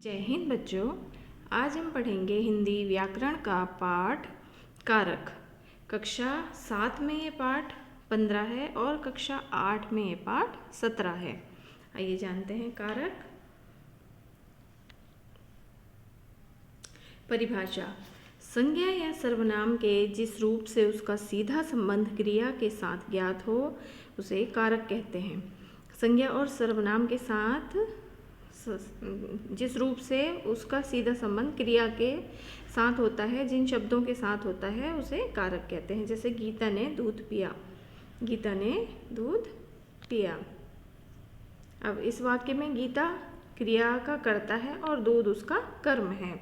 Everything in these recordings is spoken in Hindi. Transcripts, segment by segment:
जय हिंद बच्चों। आज हम पढ़ेंगे हिंदी व्याकरण का पाठ कारक। कक्षा 7 में ये पाठ 15 है और कक्षा 8 में ये पाठ 17 है। आइए जानते हैं कारक। परिभाषा: संज्ञा या सर्वनाम के जिस रूप से उसका सीधा संबंध क्रिया के साथ ज्ञात हो उसे कारक कहते हैं। संज्ञा और सर्वनाम के साथ जिस रूप से उसका सीधा संबंध क्रिया के साथ होता है, जिन शब्दों के साथ होता है उसे कारक कहते हैं। जैसे गीता ने दूध पिया, गीता ने दूध पिया। अब इस वाक्य में गीता क्रिया का कर्ता है और दूध उसका कर्म है।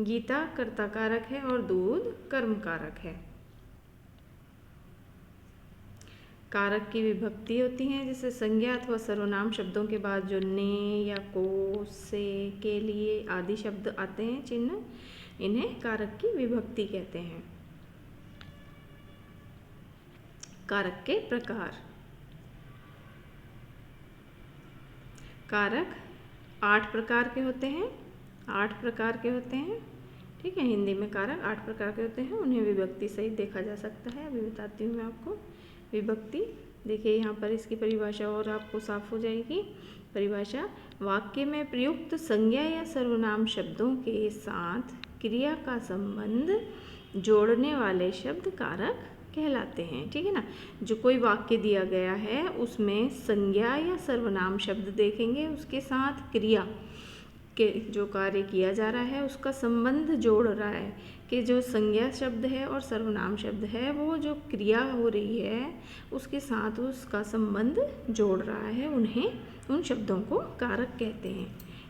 गीता कर्ता कारक है और दूध कर्म कारक है। कारक की विभक्ति होती हैं, जैसे संज्ञा अथवा सर्वनाम शब्दों के बाद जो ने या को, से, के लिए आदि शब्द आते हैं चिन्ह, इन्हें कारक की विभक्ति कहते हैं। कारक के प्रकार। कारक 8 प्रकार के होते हैं। 8 प्रकार के होते हैं, ठीक है। हिंदी में कारक 8 प्रकार के होते हैं। उन्हें विभक्ति सहित देखा जा सकता है। अभी बताती हूँ मैं आपको विभक्ति। देखिए यहाँ पर इसकी परिभाषा और आपको साफ हो जाएगी। परिभाषा: वाक्य में प्रयुक्त संज्ञा या सर्वनाम शब्दों के साथ क्रिया का संबंध जोड़ने वाले शब्द कारक कहलाते हैं, ठीक है ना। जो कोई वाक्य दिया गया है उसमें संज्ञा या सर्वनाम शब्द देखेंगे, उसके साथ क्रिया के जो कार्य किया जा रहा है उसका संबंध जोड़ रहा है कि जो संज्ञा शब्द है और सर्वनाम शब्द है वो जो क्रिया हो रही है उसके साथ उसका संबंध जोड़ रहा है, उन शब्दों को कारक कहते हैं,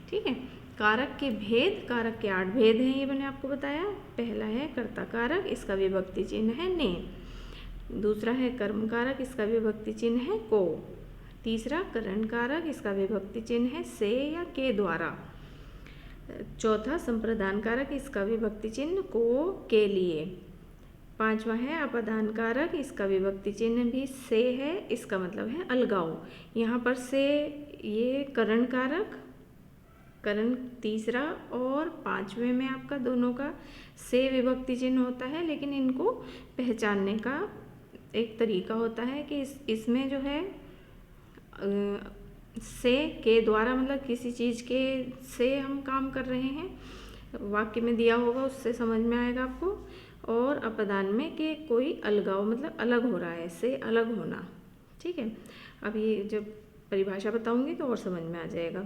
ठीक है। कारक के भेद: कारक के 8 भेद हैं, ये मैंने आपको बताया। पहला है कर्ता कारक, इसका विभक्ति चिन्ह है ने। दूसरा है कर्म कारक, इसका विभक्ति चिन्ह है को। तीसरा करण कारक, इसका विभक्ति चिन्ह है से या के द्वारा। चौथा संप्रदान कारक, इसका विभक्ति चिन्ह को, के लिए। पांचवा है अपादान कारक, इसका विभक्ति चिन्ह भी से है, इसका मतलब है अलगाव। यहाँ पर से ये करण कारक, करण तीसरा और पांचवें में आपका दोनों का से विभक्ति चिन्ह होता है, लेकिन इनको पहचानने का एक तरीका होता है कि इसमें जो है से के द्वारा, मतलब किसी चीज़ के से हम काम कर रहे हैं, वाक्य में दिया होगा उससे समझ में आएगा आपको। और अपदान में कि कोई अलगाव, मतलब अलग हो रहा है, से अलग होना, ठीक है। अब ये जब परिभाषा बताऊंगी तो और समझ में आ जाएगा।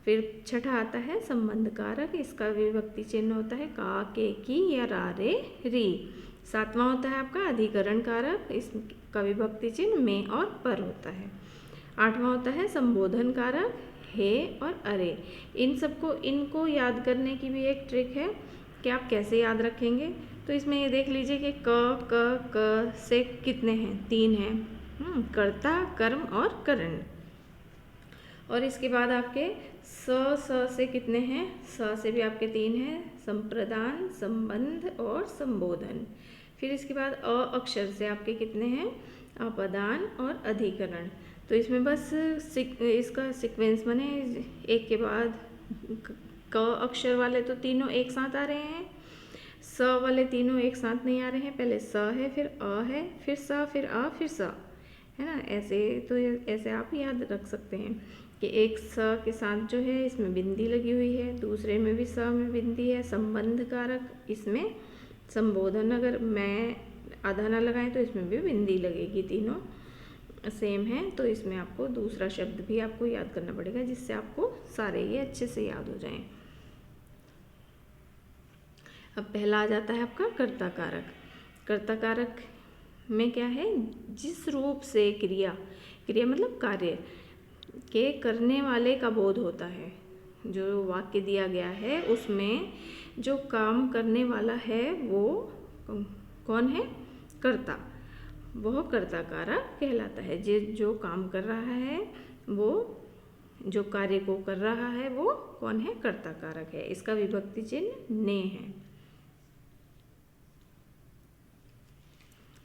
फिर छठा आता है संबंध कारक, इसका विभक्ति चिन्ह होता है का, के, की या रा, रे, री। सातवां होता है आपका अधिकरण कारक, इसका विभक्ति चिन्ह में और पर होता है। आठवां होता है संबोधन कारक, हे और अरे। इनको याद करने की भी एक ट्रिक है कि आप कैसे याद रखेंगे। तो इसमें ये देख लीजिए कि क से कितने हैं, 3 हैं, कर्ता, कर्म और करण। और इसके बाद आपके स से कितने हैं, स से भी आपके 3 हैं, संप्रदान, संबंध और संबोधन। फिर इसके बाद अ अक्षर से आपके कितने हैं, अपदान और अधिकरण। तो इसमें बस इसका सीक्वेंस बने, एक के बाद क अक्षर वाले तो तीनों एक साथ आ रहे हैं, स वाले तीनों एक साथ नहीं आ रहे हैं। पहले स है, फिर अ है, फिर स, फिर अ, फिर स, है ना। ऐसे आप याद रख सकते हैं कि एक स के साथ जो है इसमें बिंदी लगी हुई है, दूसरे में भी स में बिंदी है। संबंध कारक, इसमें संबोधन अगर मैं आधा ना लगाएं तो इसमें भी बिंदी लगेगी, तीनों सेम है। तो इसमें आपको दूसरा शब्द भी आपको याद करना पड़ेगा जिससे आपको सारे ये अच्छे से याद हो जाएं। अब पहला आ जाता है आपका कर्ता कारक। कर्ता कारक में क्या है, जिस रूप से क्रिया मतलब कार्य के करने वाले का बोध होता है। जो वाक्य दिया गया है उसमें जो काम करने वाला है वो कौन है, कर्ता, वह कर्ता कारक कहलाता है। जो काम कर रहा है, वो जो कार्य को कर रहा है वो कौन है, कर्ता कारक है। इसका विभक्ति चिन्ह ने है।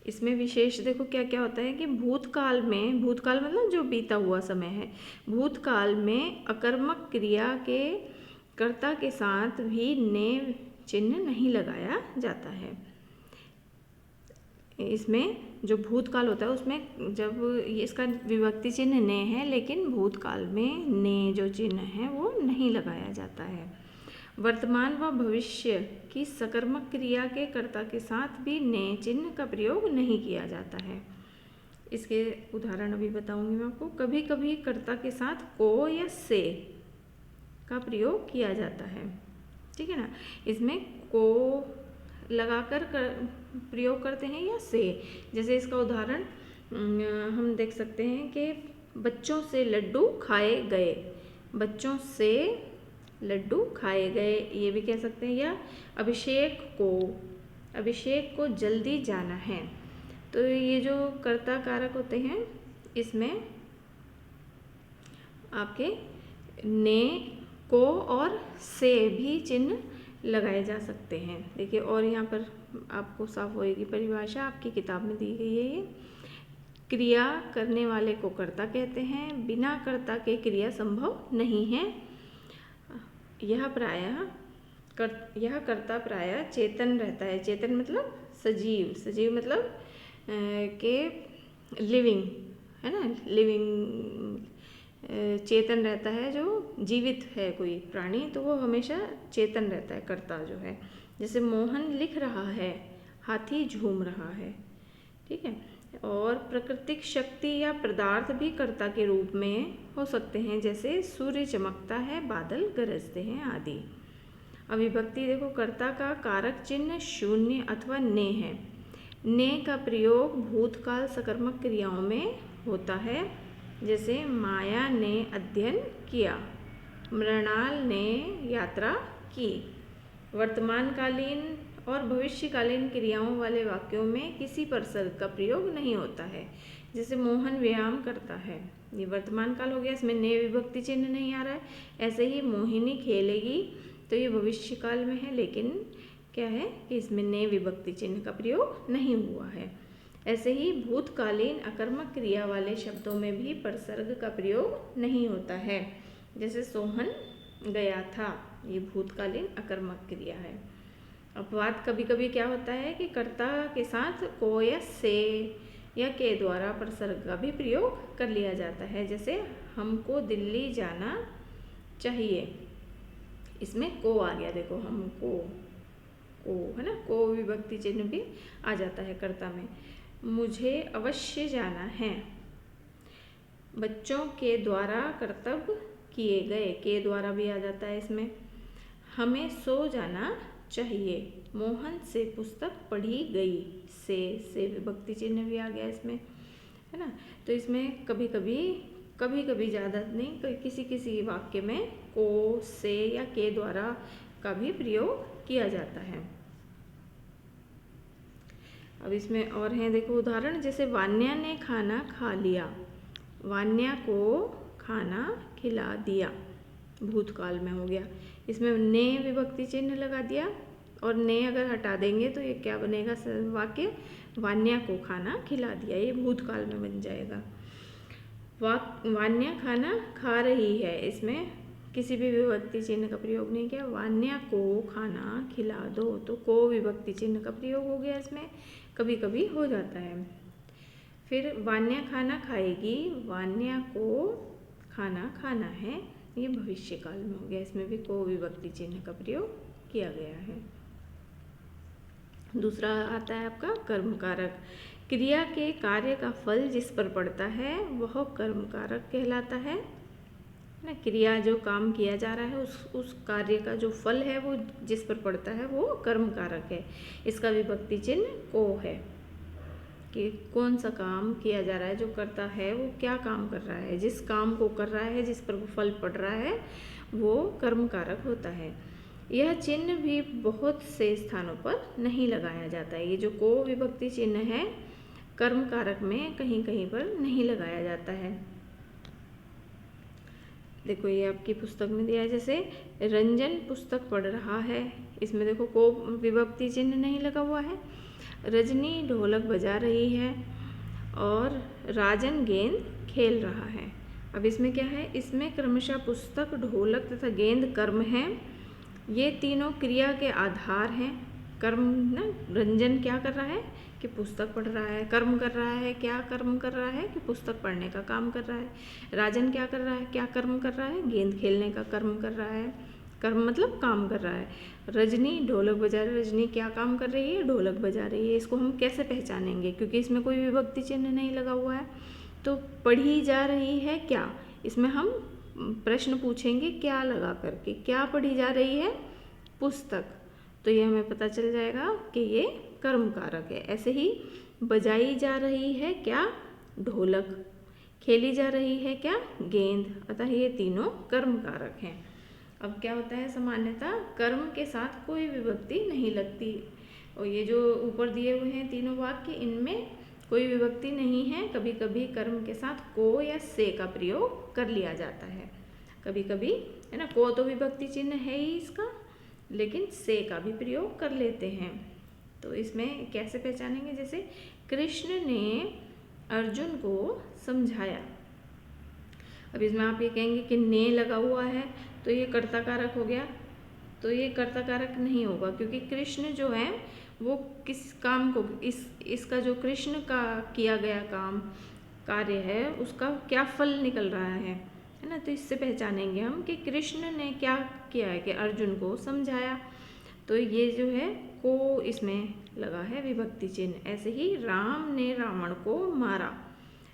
इसमें विशेष देखो क्या क्या होता है कि भूतकाल मतलब जो बीता हुआ समय है, भूतकाल में अकर्मक क्रिया के कर्ता के साथ भी ने चिन्ह नहीं लगाया जाता है। इसमें जो भूतकाल होता है उसमें जब इसका विभक्ति चिन्ह ने है, लेकिन भूतकाल में ने जो चिन्ह है वो नहीं लगाया जाता है। वर्तमान व भविष्य की सकर्मक क्रिया के कर्ता के साथ भी ने चिन्ह का प्रयोग नहीं किया जाता है। इसके उदाहरण अभी बताऊंगी मैं आपको। कभी कभी कर्ता के साथ को या से का प्रयोग किया जाता है, ठीक है ना। इसमें को लगाकर प्रयोग करते हैं या से। जैसे इसका उदाहरण हम देख सकते हैं कि बच्चों से लड्डू खाए गए, बच्चों से लड्डू खाए गए ये भी कह सकते हैं। या अभिषेक को जल्दी जाना है। तो ये जो कर्ता कारक होते हैं इसमें आपके ने, को और से भी चिन्ह लगाए जा सकते हैं। देखिए, और यहाँ पर आपको साफ होएगी परिभाषा, आपकी किताब में दी गई है ये। क्रिया करने वाले को कर्ता कहते हैं। बिना कर्ता के क्रिया संभव नहीं है। यह कर्ता प्रायः चेतन रहता है। चेतन मतलब सजीव, सजीव मतलब के लिविंग, है ना, लिविंग चेतन रहता है। जो जीवित है कोई प्राणी तो वो हमेशा चेतन रहता है, कर्ता जो है। जैसे मोहन लिख रहा है, हाथी झूम रहा है, ठीक है। और प्राकृतिक शक्ति या पदार्थ भी कर्ता के रूप में हो सकते हैं, जैसे सूर्य चमकता है, बादल गरजते हैं आदि। अविभक्ति देखो, कर्ता का कारक चिन्ह शून्य अथवा ने है। ने का प्रयोग भूतकाल सकर्मक क्रियाओं में होता है, जैसे माया ने अध्ययन किया, मृणाल ने यात्रा की। वर्तमानकालीन और भविष्यकालीन क्रियाओं वाले वाक्यों में किसी परसर्ग का प्रयोग नहीं होता है। जैसे मोहन व्यायाम करता है, ये वर्तमान काल हो गया, इसमें ने विभक्ति चिन्ह नहीं आ रहा है। ऐसे ही मोहिनी खेलेगी, तो ये भविष्य काल में है, लेकिन क्या है कि इसमें ने विभक्ति चिन्ह का प्रयोग नहीं हुआ है। ऐसे ही भूतकालीन अकर्मक क्रिया वाले शब्दों में भी परसर्ग का प्रयोग नहीं होता है। जैसे सोहन गया था, ये भूतकालीन अकर्मक क्रिया है। अपवाद कभी कभी क्या होता है कि कर्ता के साथ को या से या के द्वारा परसर्ग का भी प्रयोग कर लिया जाता है। जैसे हमको दिल्ली जाना चाहिए, इसमें को आ गया, देखो हमको, को है ना, को विभक्ति चिन्ह भी आ जाता है कर्ता में। मुझे अवश्य जाना है, बच्चों के द्वारा कर्तव्य किए गए, के द्वारा भी आ जाता है इसमें। हमें सो जाना चाहिए, मोहन से पुस्तक पढ़ी गई, से विभक्ति चिन्ह भी आ गया इसमें, है ना। तो इसमें कभी कभी ज़्यादा नहीं, किसी किसी वाक्य में को, से या के द्वारा का भी प्रयोग किया जाता है। अब इसमें और हैं, देखो उदाहरण। जैसे वान्या ने खाना खा लिया, वान्या को खाना खिला दिया, भूतकाल में हो गया। इसमें ने विभक्ति चिन्ह लगा दिया, और ने अगर हटा देंगे तो ये क्या बनेगा वाक्य, वान्या को खाना खिला दिया, ये भूतकाल में बन जाएगा। वान्या खाना खा रही है, इसमें किसी भी विभक्ति चिन्ह का प्रयोग नहीं किया। वान्या को खाना खिला दो, तो को विभक्ति चिन्ह का प्रयोग हो गया, इसमें कभी कभी हो जाता है। फिर वान्या खाना खाएगी, वान्या को खाना खाना है, ये भविष्य काल में हो गया, इसमें भी को विभक्ति चिन्ह का प्रयोग किया गया है। दूसरा आता है आपका कर्म कारक। क्रिया के कार्य का फल जिस पर पड़ता है वह कर्म कारक कहलाता है ना। क्रिया जो काम किया जा रहा है उस कार्य का जो फल है वो जिस पर पड़ता है वो कर्म कारक है। इसका विभक्ति चिन्ह को है कि कौन सा काम किया जा रहा है, जो करता है वो क्या काम कर रहा है, जिस काम को कर रहा है, जिस पर वो फल पड़ रहा है वो कर्म कारक होता है। यह चिन्ह भी बहुत से स्थानों पर नहीं लगाया जाता है। ये जो को विभक्ति चिन्ह है कर्म कारक में कहीं कहीं पर नहीं लगाया जाता है। देखो ये आपकी पुस्तक में दिया है, जैसे रंजन पुस्तक पढ़ रहा है, इसमें देखो को विभक्ति चिन्ह नहीं लगा हुआ है। रजनी ढोलक बजा रही है और राजन गेंद खेल रहा है। अब इसमें क्या है, इसमें क्रमशः पुस्तक, ढोलक तथा गेंद कर्म हैं। ये तीनों क्रिया के आधार हैं। कर्म ना, रंजन क्या कर रहा है कि पुस्तक पढ़ रहा है, कर्म कर रहा है, क्या कर्म कर रहा है कि पुस्तक पढ़ने का काम कर रहा है। राजन क्या कर रहा है, क्या कर्म कर रहा है, गेंद खेलने का कर्म कर रहा है। कर्म मतलब काम कर रहा है। रजनी ढोलक बजा रही है, रजनी क्या काम कर रही है, ढोलक बजा रही है। इसको हम कैसे पहचानेंगे, क्योंकि इसमें कोई विभक्ति चिन्ह नहीं लगा हुआ है। तो पढ़ी जा रही है क्या, इसमें हम प्रश्न पूछेंगे क्या लगा करके, क्या पढ़ी जा रही है, पुस्तक। तो ये हमें पता चल जाएगा कि ये कर्म कारक है। ऐसे ही बजाई जा रही है क्या, ढोलक, खेली जा रही है क्या, गेंद, अतः ये तीनों कर्म कारक हैं। अब क्या होता है, सामान्यतः कर्म के साथ कोई विभक्ति नहीं लगती, और ये जो ऊपर दिए हुए हैं तीनों वाक्य, इनमें कोई विभक्ति नहीं है। कभी कभी कर्म के साथ को या से का प्रयोग कर लिया जाता है, कभी कभी, है ना। को तो विभक्ति चिन्ह है ही इसका, लेकिन से का भी प्रयोग कर लेते हैं। तो इसमें कैसे पहचानेंगे, जैसे कृष्ण ने अर्जुन को समझाया। अब इसमें आप ये कहेंगे कि ने लगा हुआ है तो ये कर्ता कारक हो गया, तो ये कर्ता कारक नहीं होगा, क्योंकि कृष्ण जो है वो किस काम को, इसका जो कृष्ण का किया गया काम कार्य है उसका क्या फल निकल रहा है ना। तो इससे पहचानेंगे हम कि कृष्ण ने क्या किया है कि अर्जुन को समझाया। तो ये जो है को इसमें लगा है विभक्ति चिन्ह। ऐसे ही राम ने रावण को मारा,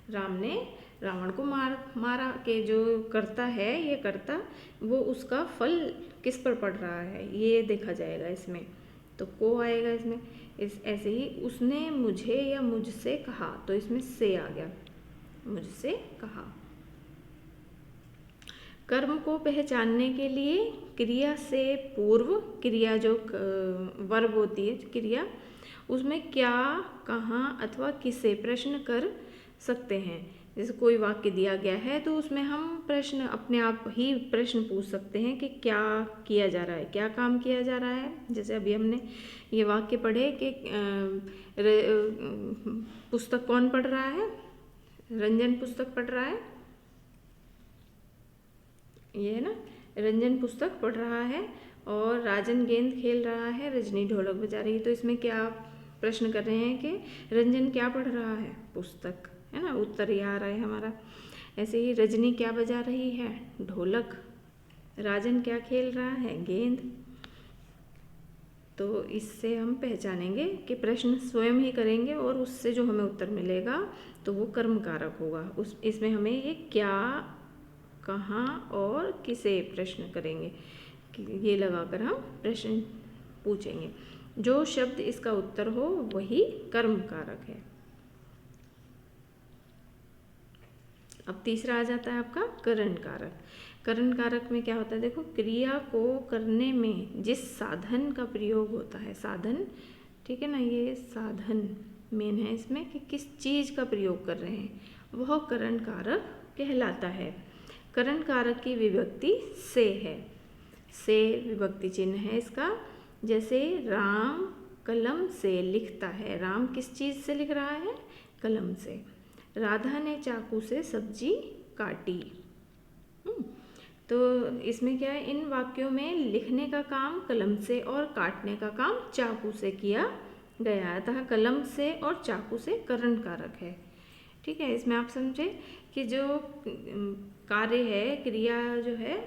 राम ने रावण को मारा के जो कर्ता है, ये कर्ता, वो उसका फल किस पर पड़ रहा है ये देखा जाएगा इसमें, तो को आएगा इसमें। ऐसे ही उसने मुझे या मुझसे कहा, तो इसमें से आ गया, मुझसे कहा। कर्म को पहचानने के लिए क्रिया से पूर्व, क्रिया जो वर्ब होती है क्रिया, उसमें क्या, कहाँ अथवा किसे प्रश्न कर सकते हैं। जैसे कोई वाक्य दिया गया है तो उसमें हम प्रश्न अपने आप ही प्रश्न पूछ सकते हैं कि क्या किया जा रहा है, क्या काम किया जा रहा है। जैसे अभी हमने ये वाक्य पढ़े कि पुस्तक कौन पढ़ रहा है, रंजन पुस्तक पढ़ रहा है, ये है ना, रंजन पुस्तक पढ़ रहा है और राजन गेंद खेल रहा है, रजनी ढोलक बजा रही है। तो इसमें क्या प्रश्न कर रहे हैं कि रंजन क्या पढ़ रहा है, पुस्तक, है ना, उत्तर ये आ रहा है हमारा। ऐसे ही रजनी क्या बजा रही है, ढोलक, राजन क्या खेल रहा है, गेंद। तो इससे हम पहचानेंगे कि प्रश्न स्वयं ही करेंगे और उससे जो हमें उत्तर मिलेगा तो वो कर्म कारक होगा। इसमें हमें ये क्या, कहाँ और किसे प्रश्न करेंगे, ये लगाकर हम प्रश्न पूछेंगे। जो शब्द इसका उत्तर हो वही कर्म कारक है। अब तीसरा आ जाता है आपका करण कारक। करण कारक में क्या होता है, देखो, क्रिया को करने में जिस साधन का प्रयोग होता है, साधन, ठीक है ना, ये साधन मेन है इसमें कि किस चीज़ का प्रयोग कर रहे हैं, वह करण कारक कहलाता है। करण कारक की विभक्ति से है, से विभक्ति चिन्ह है इसका। जैसे राम कलम से लिखता है, राम किस चीज़ से लिख रहा है, कलम से। राधा ने चाकू से सब्जी काटी। तो इसमें क्या है, इन वाक्यों में लिखने का काम कलम से और काटने का काम चाकू से किया गया है, अतः कलम से और चाकू से करण कारक है। ठीक है, इसमें आप समझे कि जो कार्य है, क्रिया जो है,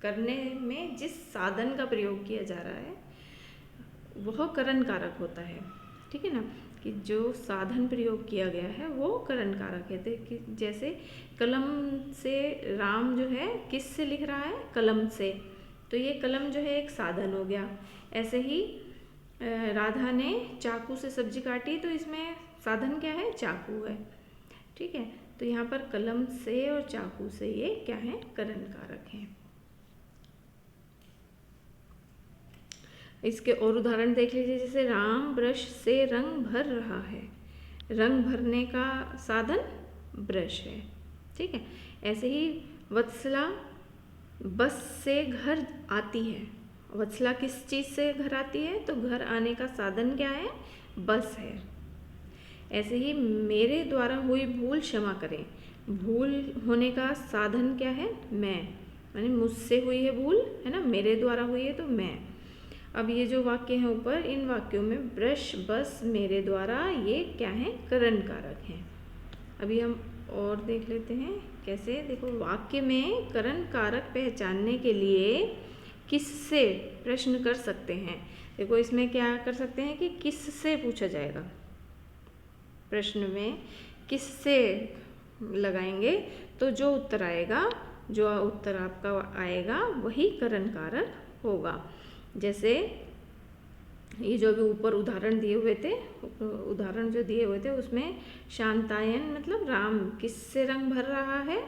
करने में जिस साधन का प्रयोग किया जा रहा है वह करण कारक होता है। ठीक है ना, कि जो साधन प्रयोग किया गया है वो करण कारक है। कि जैसे कलम से राम जो है किस से लिख रहा है, कलम से, तो ये कलम जो है एक साधन हो गया। ऐसे ही राधा ने चाकू से सब्जी काटी, तो इसमें साधन क्या है, चाकू है। ठीक है, तो यहाँ पर कलम से और चाकू से ये क्या है, करण कारक हैं। इसके और उदाहरण देख लीजिए। जैसे राम ब्रश से रंग भर रहा है, रंग भरने का साधन ब्रश है। ठीक है, ऐसे ही वत्सला बस से घर आती है। वत्सला किस चीज़ से घर आती है, तो घर आने का साधन क्या है, बस है। ऐसे ही मेरे द्वारा हुई भूल क्षमा करें, भूल होने का साधन क्या है? मैं, माने मुझसे हुई है भूल, है ना, मेरे द्वारा हुई है तो मैं। अब ये जो वाक्य हैं ऊपर, इन वाक्यों में ब्रश, बस, मेरे द्वारा, ये क्या है? करण कारक हैं। अभी हम और देख लेते हैं कैसे। देखो, वाक्य में करण कारक पहचानने के लिए किससे प्रश्न कर सकते हैं। देखो, इसमें क्या कर सकते हैं कि किससे पूछा जाएगा। प्रश्न में किससे लगाएंगे तो जो उत्तर आएगा, जो उत्तर आपका आएगा वही करण कारक होगा। जैसे ये जो अभी ऊपर उदाहरण दिए हुए थे, उदाहरण जो दिए हुए थे उसमें शांतायन मतलब राम किससे रंग भर रहा है?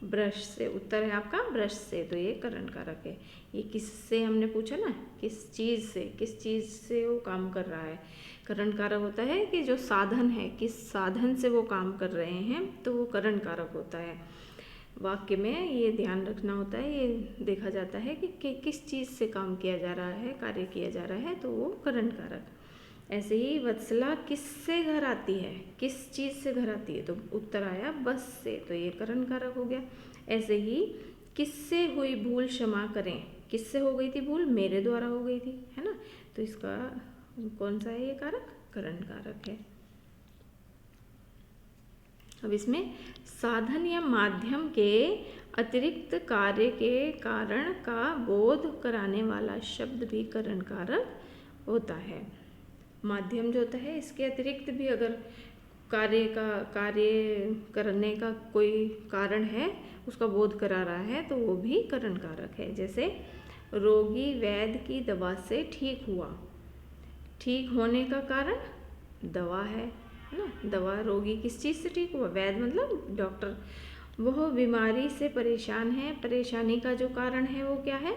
ब्रश से। उत्तर है आपका ब्रश से, तो ये करण कारक है। ये किससे हमने पूछा ना, किस चीज़ से, किस चीज़ से वो काम कर रहा है। करण कारक होता है कि जो साधन है, किस साधन से वो काम कर रहे हैं, तो वो करण कारक होता है। वाक्य में ये ध्यान रखना होता है, ये देखा जाता है कि किस चीज़ से काम किया जा रहा है, कार्य किया जा रहा है, तो वो करण कारक। ऐसे ही वत्सला किससे घर आती है? किस चीज़ से घर आती है? तो उत्तर आया बस से, तो ये करण कारक हो गया। ऐसे ही किससे हुई भूल क्षमा करें? किससे हो गई थी भूल? मेरे द्वारा हो गई थी, है ना, तो इसका कौन सा है ये कारक? करण कारक है। अब इसमें साधन या माध्यम के अतिरिक्त कार्य के कारण का बोध कराने वाला शब्द भी करण कारक होता है। माध्यम जो होता है, इसके अतिरिक्त भी अगर कार्य करने का कोई कारण है, उसका बोध करा रहा है, तो वो भी करण कारक है। जैसे रोगी वैद्य की दवा से ठीक हुआ। ठीक होने का कारण दवा है ना। दवा, रोगी किस चीज़ से ठीक हुआ? वैद्य मतलब डॉक्टर। वह बीमारी से परेशान है, परेशानी का जो कारण है वो क्या है?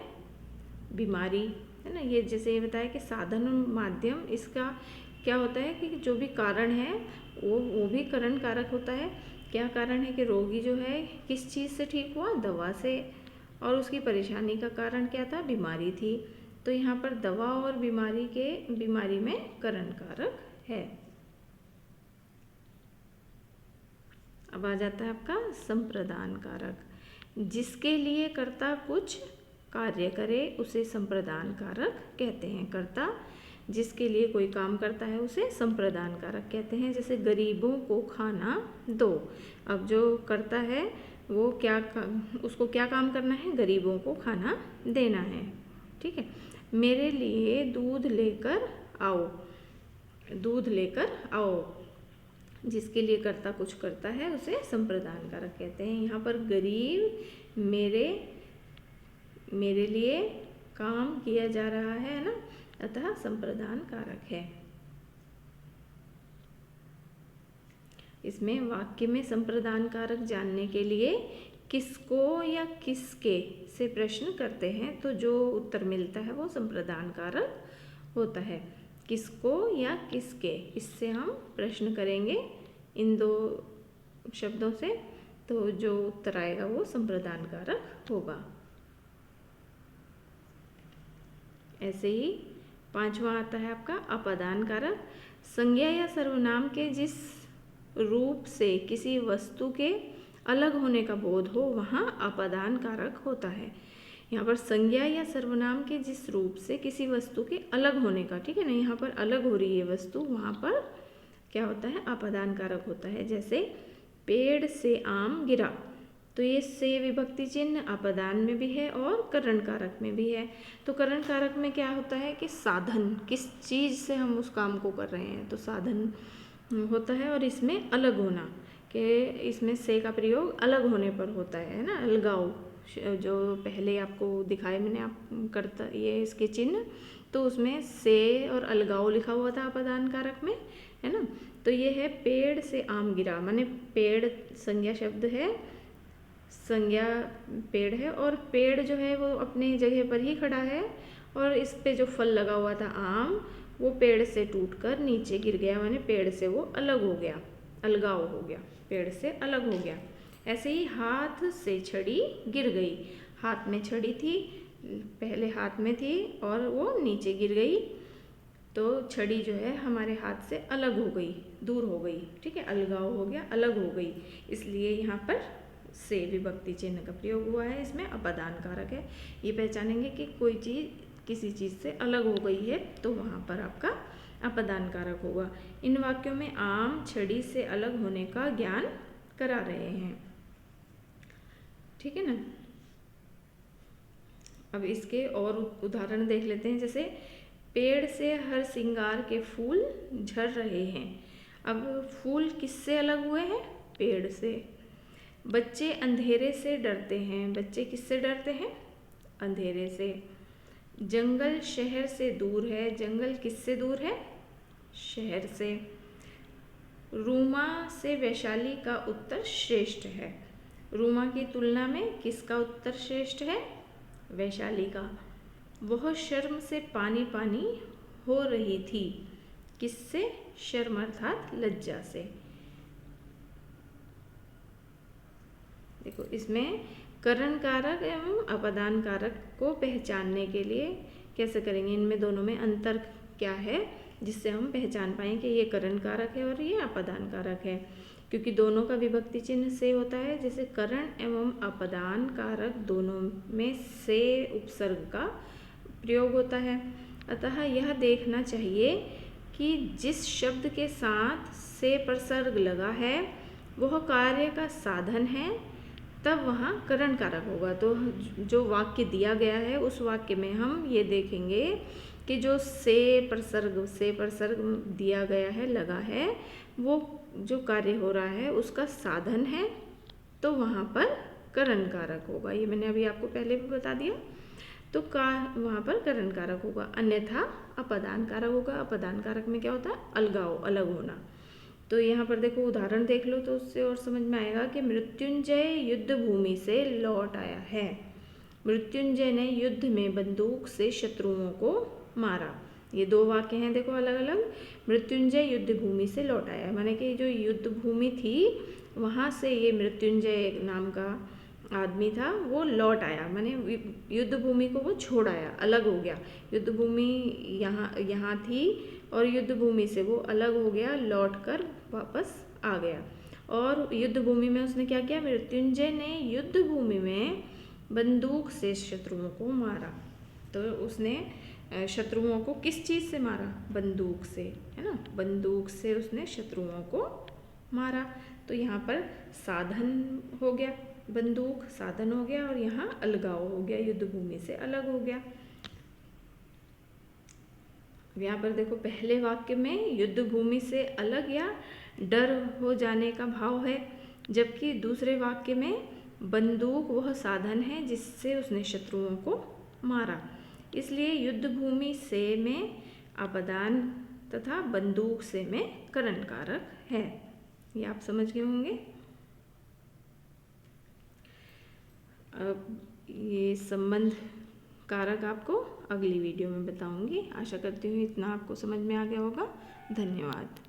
बीमारी, है ना। ये जैसे ये बताया कि साधन और माध्यम, इसका क्या होता है कि जो भी कारण है वो भी करण कारक होता है। क्या कारण है कि रोगी जो है किस चीज़ से ठीक हुआ? दवा से। और उसकी परेशानी का कारण क्या था? बीमारी थी। तो यहाँ पर दवा और बीमारी में करण कारक है। अब आ जाता है आपका संप्रदान कारक। जिसके लिए कर्ता कुछ कार्य करे उसे संप्रदान कारक कहते हैं। कर्ता जिसके लिए कोई काम करता है उसे संप्रदान कारक कहते हैं। जैसे गरीबों को खाना दो। अब जो कर्ता है वो उसको क्या काम करना है? गरीबों को खाना देना है, ठीक है। मेरे लिए दूध लेकर आओ। दूध लेकर आओ, जिसके लिए कर्ता कुछ करता है उसे संप्रदान कारक कहते हैं। यहाँ पर गरीब मेरे लिए काम किया जा रहा है ना, अतः संप्रदान कारक है। इसमें वाक्य में संप्रदान कारक जानने के लिए किसको या किसके से प्रश्न करते हैं, तो जो उत्तर मिलता है वो संप्रदान कारक होता है। किसको या किसके, इससे हम प्रश्न करेंगे इन दो शब्दों से, तो जो उत्तर आएगा वो संप्रदान कारक होगा। ऐसे ही पांचवा आता है आपका अपादान कारक। संज्ञा या सर्वनाम के जिस रूप से किसी वस्तु के अलग होने का बोध हो वहाँ अपादान कारक होता है। यहाँ पर संज्ञा या सर्वनाम के जिस रूप से किसी वस्तु के अलग होने का, ठीक है ना, यहाँ पर अलग हो रही है वस्तु, वहाँ पर क्या होता है? अपादान कारक होता है। जैसे पेड़ से आम गिरा, तो ये से विभक्ति चिन्ह अपादान में भी है और करण कारक में भी है। तो करण कारक में क्या होता है कि साधन, किस चीज़ से हम उस काम को कर रहे हैं, तो साधन होता है। और इसमें अलग होना, कि इसमें से का प्रयोग अलग होने पर होता है ना, अलगाव, जो पहले आपको दिखाए मैंने, आप करता ये इसके चिन्ह, तो उसमें से और अलगाव लिखा हुआ था अपादान कारक में, है ना। तो ये है पेड़ से आम गिरा, माने पेड़ संज्ञा शब्द है, संज्ञा पेड़ है, और पेड़ जो है वो अपनी जगह पर ही खड़ा है, और इस पे जो फल लगा हुआ था आम, वो पेड़ से टूटकर नीचे गिर गया, माने पेड़ से वो अलग हो गया, अलगाव हो गया, पेड़ से अलग हो गया। ऐसे ही हाथ से छड़ी गिर गई। हाथ में छड़ी थी, पहले हाथ में थी और वो नीचे गिर गई, तो छड़ी जो है हमारे हाथ से अलग हो गई, दूर हो गई, ठीक है, अलगाव हो गया, अलग हो गई, इसलिए यहाँ पर से विभक्ति चिन्ह का प्रयोग हुआ है। इसमें अपादान कारक है। ये पहचानेंगे कि कोई चीज़ किसी चीज़ से अलग हो गई है तो वहाँ पर आपका अपादान कारक होगा। इन वाक्यों में आम छड़ी से अलग होने का ज्ञान करा रहे हैं, ठीक है ना। अब इसके और उदाहरण देख लेते हैं। जैसे पेड़ से हर श्रृंगार के फूल झड़ रहे हैं। अब फूल किससे अलग हुए हैं? पेड़ से। बच्चे अंधेरे से डरते हैं। बच्चे किससे डरते हैं? अंधेरे से। जंगल शहर से दूर है। जंगल किससे दूर है? शहर से। रूमा से वैशाली का उत्तर श्रेष्ठ है। रूमा की तुलना में किसका उत्तर श्रेष्ठ है? वैशाली का। वह शर्म से पानी पानी हो रही थी। किससे? शर्म अर्थात लज्जा से। देखो इसमें करण कारक एवं अपादान कारक को पहचानने के लिए कैसे करेंगे, इनमें दोनों में अंतर क्या है जिससे हम पहचान पाएँ कि ये करण कारक है और ये अपादान कारक है। क्योंकि दोनों का विभक्ति चिन्ह से होता है। जैसे करण एवं अपादान कारक दोनों में से उपसर्ग का प्रयोग होता है। अतः यह देखना चाहिए कि जिस शब्द के साथ से प्रसर्ग लगा है वह कार्य का साधन है, तब वहाँ करण कारक होगा। तो जो वाक्य दिया गया है उस वाक्य में हम ये देखेंगे कि जो से प्रसर्ग दिया गया है, लगा है, वो जो कार्य हो रहा है उसका साधन है, तो वहाँ पर करण कारक होगा। ये मैंने अभी आपको पहले भी बता दिया। तो वहाँ पर करण कारक होगा, अन्यथा अपादान कारक होगा। अपादान कारक में क्या होता है? अलगाव, अलग होना। तो यहाँ पर देखो उदाहरण देख लो तो उससे और समझ में आएगा कि मृत्युंजय युद्ध भूमि से लौट आया है। मृत्युंजय ने युद्ध में बंदूक से शत्रुओं को मारा। ये दो वाक्य हैं देखो अलग अलग। मृत्युंजय युद्ध भूमि से लौट आया, माने कि जो युद्ध भूमि थी वहाँ से ये मृत्युंजय नाम का आदमी था वो लौट आया, माने युद्ध भूमि को वो छोड़ आया, अलग हो गया। युद्ध भूमि यहाँ थी और युद्ध भूमि से वो अलग हो गया, लौट कर वापस आ गया। और युद्ध भूमि में उसने क्या किया? मृत्युंजय ने युद्ध भूमि में बंदूक से शत्रुओं को मारा। तो उसने शत्रुओं को किस चीज़ से मारा? बंदूक से, है ना। बंदूक से उसने शत्रुओं को मारा। तो यहाँ पर साधन हो गया, बंदूक साधन हो गया, और यहाँ अलगाव हो गया, युद्ध भूमि से अलग हो गया। यहाँ पर देखो पहले वाक्य में युद्ध भूमि से अलग या डर हो जाने का भाव है, जबकि दूसरे वाक्य में बंदूक वह साधन है जिससे उसने शत्रुओं को मारा। इसलिए युद्ध भूमि से में अपादान तथा बंदूक से में करण कारक है। ये आप समझ गए होंगे। अब ये संबंध कारक आपको अगली वीडियो में बताऊंगी। आशा करती हूँ इतना आपको समझ में आ गया होगा। धन्यवाद।